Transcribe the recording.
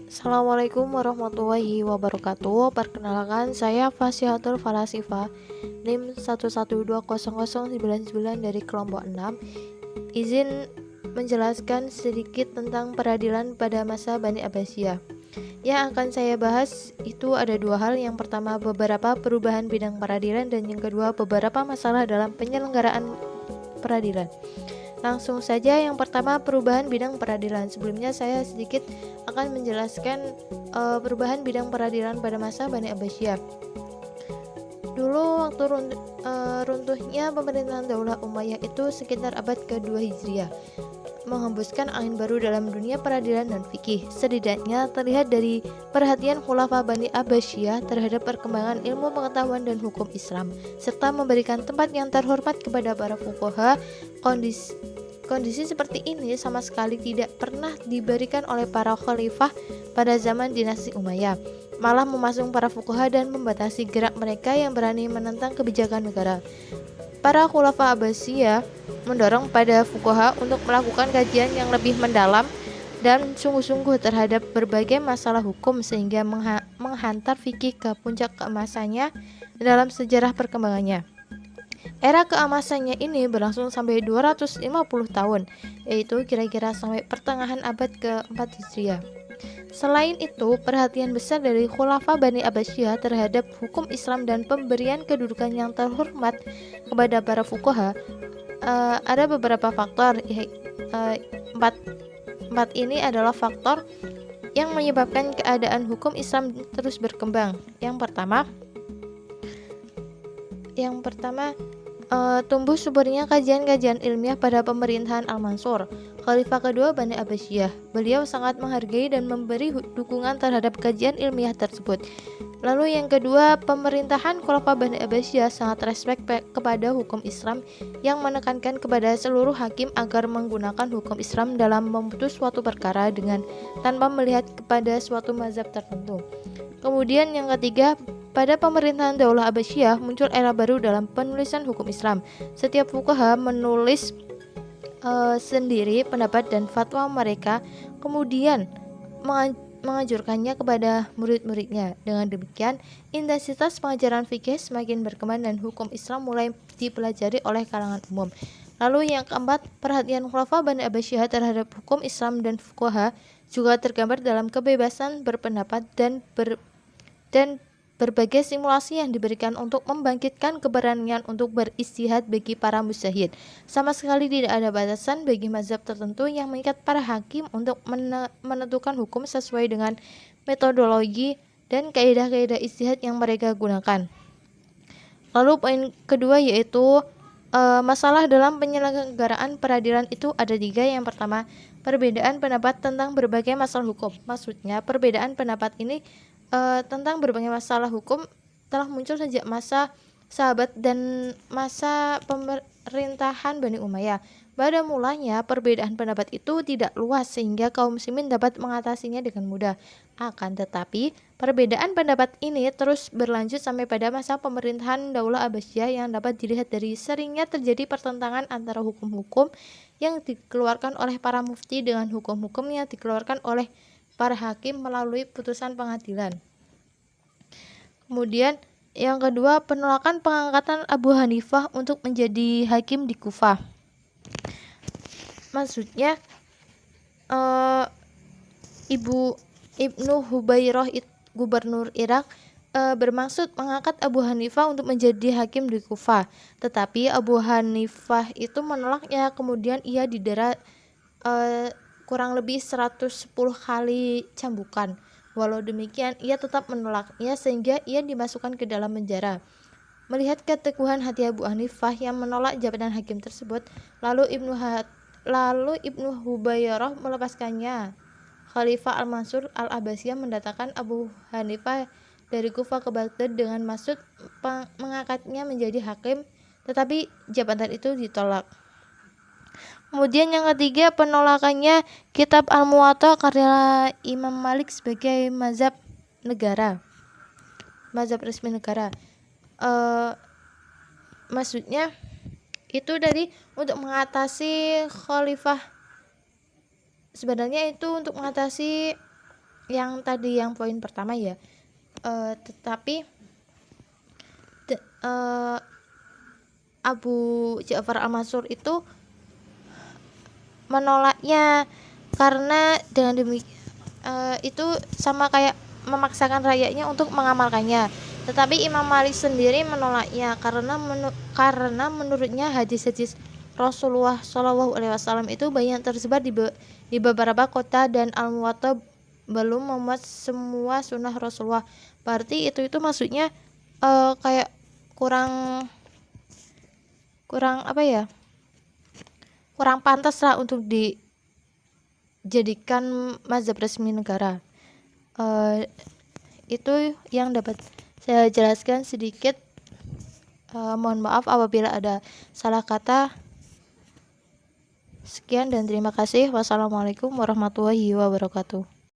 Assalamualaikum warahmatullahi wabarakatuh. Perkenalkan, saya Fasihatul Falasifa, NIM 1120099 dari kelompok 6. Izin menjelaskan sedikit tentang peradilan pada masa Bani Abbasiyah. Yang akan saya bahas itu ada dua hal. Yang pertama, beberapa perubahan bidang peradilan, dan yang kedua, beberapa masalah dalam penyelenggaraan peradilan. Langsung saja, yang pertama, perubahan bidang peradilan. Sebelumnya saya sedikit akan menjelaskan perubahan bidang peradilan pada masa Bani Abbasiyah. Dulu waktu runtuhnya pemerintahan Daulah Umayyah itu sekitar abad ke-2 Hijriah, menghembuskan angin baru dalam dunia peradilan dan fikih. Setidaknya terlihat dari perhatian khulafa Bani Abbasiyah terhadap perkembangan ilmu pengetahuan dan hukum Islam, serta memberikan tempat yang terhormat kepada para fuqaha. Kondisi seperti ini sama sekali tidak pernah diberikan oleh para khalifah pada zaman dinasti Umayyah, malah memasung para fuqaha dan membatasi gerak mereka yang berani menentang kebijakan negara. Para khulafa Abbasiyah mendorong pada fuqaha untuk melakukan kajian yang lebih mendalam dan sungguh-sungguh terhadap berbagai masalah hukum, sehingga menghantar fikih ke puncak keemasannya dalam sejarah perkembangannya. Era keemasannya ini berlangsung sampai 250 tahun, yaitu kira-kira sampai pertengahan abad ke-4 Hijriah. Selain itu, perhatian besar dari khulafa Bani Abbasiyah terhadap hukum Islam dan pemberian kedudukan yang terhormat kepada para fuqaha, ada beberapa faktor. Empat ini adalah faktor yang menyebabkan keadaan hukum Islam terus berkembang. Yang pertama, tumbuh suburnya kajian-kajian ilmiah pada pemerintahan Al-Mansur, Khalifah kedua Bani Abbasiyah. Beliau sangat menghargai dan memberi dukungan terhadap kajian ilmiah tersebut. Lalu yang kedua, pemerintahan Khalifah Bani Abbasiyah sangat respek kepada hukum Islam, yang menekankan kepada seluruh hakim agar menggunakan hukum Islam dalam memutus suatu perkara dengan tanpa melihat kepada suatu mazhab tertentu. Kemudian yang ketiga, pada pemerintahan Daulah Abbasiyah muncul era baru dalam penulisan hukum Islam. Setiap fuqaha menulis sendiri pendapat dan fatwa mereka, kemudian mengajurkannya kepada murid-muridnya. Dengan demikian, intensitas pengajaran fikih semakin berkembang dan hukum Islam mulai dipelajari oleh kalangan umum. Lalu yang keempat, perhatian khulafa Bani Abbasiyah terhadap hukum Islam dan fuqaha juga tergambar dalam kebebasan berpendapat dan berbagai simulasi yang diberikan untuk membangkitkan keberanian untuk beristihad bagi para mujtahid. Sama sekali tidak ada batasan bagi mazhab tertentu yang mengikat para hakim untuk menentukan hukum sesuai dengan metodologi dan kaidah-kaidah istihad yang mereka gunakan. Lalu poin kedua yaitu masalah dalam penyelenggaraan peradilan itu ada tiga. Yang pertama, perbedaan pendapat tentang berbagai masalah hukum. Maksudnya, perbedaan pendapat ini tentang berbagai masalah hukum telah muncul sejak masa sahabat dan masa pemerintahan Bani Umayyah. Pada mulanya, perbedaan pendapat itu tidak luas sehingga kaum muslimin dapat mengatasinya dengan mudah. Akan tetapi, perbedaan pendapat ini terus berlanjut sampai pada masa pemerintahan Daulah Abbasiyah, yang dapat dilihat dari seringnya terjadi pertentangan antara hukum-hukum yang dikeluarkan oleh para mufti dengan hukum-hukum yang dikeluarkan oleh para hakim melalui putusan pengadilan. Kemudian yang kedua, penolakan pengangkatan Abu Hanifah untuk menjadi hakim di Kufah. Maksudnya Ibnu Hubairah, gubernur Irak, bermaksud mengangkat Abu Hanifah untuk menjadi hakim di Kufah. Tetapi Abu Hanifah itu menolaknya. Kemudian ia didera kurang lebih 110 kali cambukan. Walau demikian, ia tetap menolaknya sehingga ia dimasukkan ke dalam penjara. Melihat keteguhan hati Abu Hanifah yang menolak jabatan hakim tersebut, lalu Ibnu Hubairah melepaskannya. Khalifah Al-Mansur Al-Abbasiyah mendatangkan Abu Hanifah dari Kufah ke Baghdad dengan maksud mengangkatnya menjadi hakim, tetapi jabatan itu ditolak. Kemudian yang ketiga, penolakannya kitab Al-Muwatta karya Imam Malik sebagai mazhab resmi negara. Maksudnya itu dari untuk mengatasi khalifah, sebenarnya itu untuk mengatasi yang tadi yang poin pertama ya, tetapi Abu Ja'far al-Mansur itu menolaknya karena dengan demikian itu sama kayak memaksakan rakyatnya untuk mengamalkannya. Tetapi Imam Malik sendiri menolaknya karena menurutnya hadis-hadis Rasulullah Shallallahu Alaihi Wasallam itu banyak tersebar di beberapa kota dan Al-Muwatta belum memuat semua sunnah Rasulullah. Berarti itu maksudnya kayak kurang apa ya? Kurang pantas lah untuk dijadikan mazhab resmi negara. Itu yang dapat saya jelaskan sedikit. Mohon maaf apabila ada salah kata. Sekian dan terima kasih. Wassalamualaikum warahmatullahi wabarakatuh.